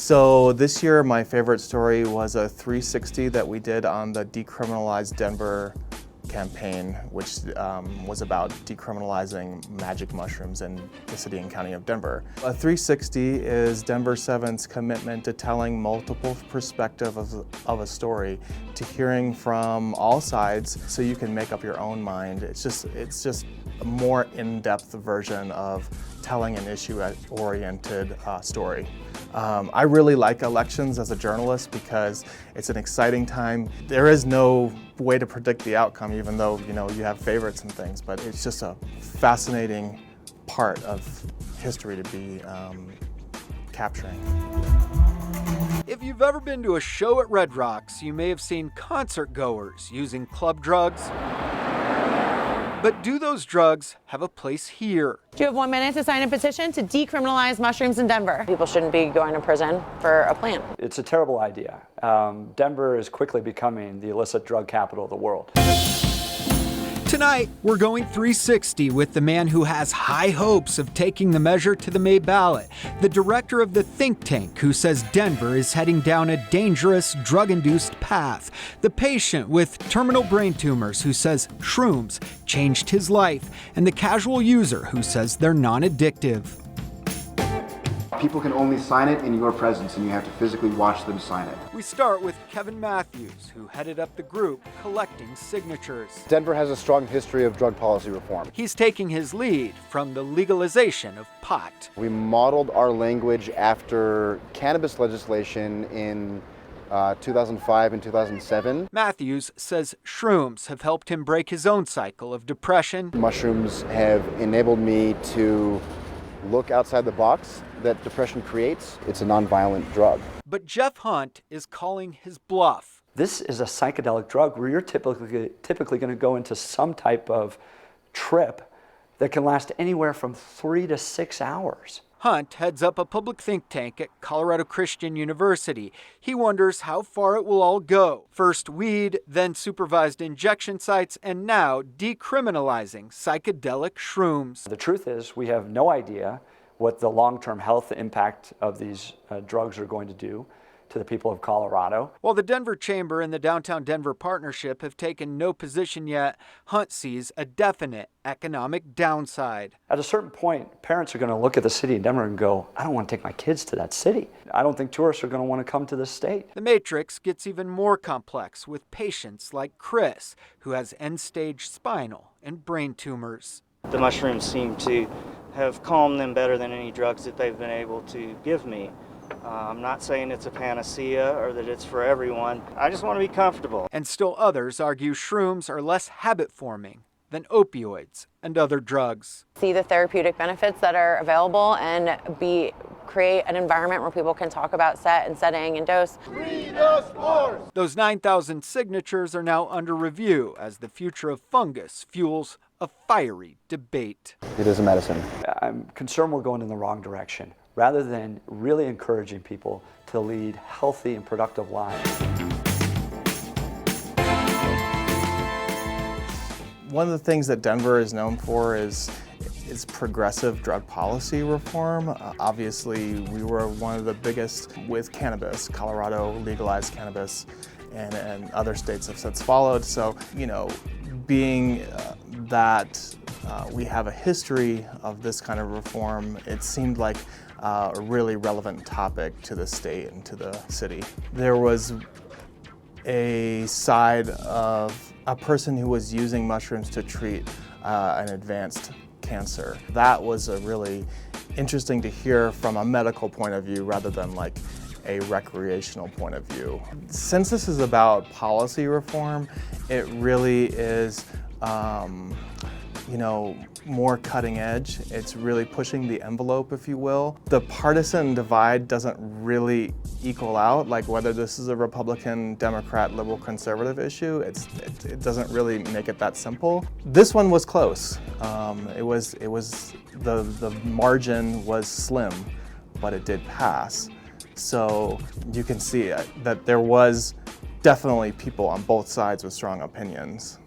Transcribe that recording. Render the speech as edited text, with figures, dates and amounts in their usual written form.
So this year, my favorite story was a 360 that we did on the Decriminalize Denver campaign, which was about decriminalizing magic mushrooms in the city and county of Denver. A 360 is Denver 7's commitment to telling multiple perspectives of a story, to hearing from all sides so you can make up your own mind. It's just a more in-depth version of telling an issue-oriented story. I really like elections as a journalist because it's an exciting time. There is no way to predict the outcome, even though you have favorites and things, but it's just a fascinating part of history to be capturing. If you've ever been to a show at Red Rocks, you may have seen concert goers using club drugs. But do those drugs have a place here? You have 1 minute to sign a petition to decriminalize mushrooms in Denver. People shouldn't be going to prison for a plant. It's a terrible idea. Denver is quickly becoming the illicit drug capital of the world. Tonight, we're going 360 with the man who has high hopes of taking the measure to the May ballot, the director of the think tank who says Denver is heading down a dangerous drug-induced path, the patient with terminal brain tumors who says shrooms changed his life, and the casual user who says they're non-addictive. People can only sign it in your presence, and you have to physically watch them sign it. We start with Kevin Matthews, who headed up the group collecting signatures. Denver has a strong history of drug policy reform. He's taking his lead from the legalization of pot. We modeled our language after cannabis legislation in 2005 and 2007. Matthews says shrooms have helped him break his own cycle of depression. Mushrooms have enabled me to look outside the box that depression creates. It's a nonviolent drug. But Jeff Hunt is calling his bluff. This is a psychedelic drug where you're typically going to go into some type of trip that can last anywhere from 3 to 6 hours. Hunt heads up a public think tank at Colorado Christian University. He wonders how far it will all go. First weed, then supervised injection sites, and now decriminalizing psychedelic shrooms. The truth is, we have no idea what the long-term health impact of these drugs are going to do to the people of Colorado. While the Denver Chamber and the Downtown Denver Partnership have taken no position yet, Hunt sees a definite economic downside. At a certain point, parents are going to look at the city of Denver and go, I don't want to take my kids to that city. I don't think tourists are going to want to come to this state. The matrix gets even more complex with patients like Chris, who has end-stage spinal and brain tumors. The mushrooms seem to have calmed them better than any drugs that they've been able to give me. I'm not saying it's a panacea or that it's for everyone. I just want to be comfortable. And still others argue shrooms are less habit-forming than opioids and other drugs. See the therapeutic benefits that are available and create an environment where people can talk about set and setting and dose. Those 9,000 signatures are now under review as the future of fungus fuels a fiery debate. It is a medicine. I'm concerned we're going in the wrong direction, rather than really encouraging people to lead healthy and productive lives. One of the things that Denver is known for is progressive drug policy reform. Obviously, we were one of the biggest with cannabis. Colorado legalized cannabis, and other states have since followed. So, being that we have a history of this kind of reform, it seemed like a really relevant topic to the state and to the city. There was a side of a person who was using mushrooms to treat an advanced cancer. That was a really interesting to hear from a medical point of view rather than like a recreational point of view. Since this is about policy reform, it really is more cutting edge. It's really pushing the envelope, if you will. The partisan divide doesn't really equal out, like whether this is a Republican, Democrat, liberal, conservative issue. It doesn't really make it that simple. This one was close. The margin was slim, but it did pass. So you can see that there was definitely people on both sides with strong opinions.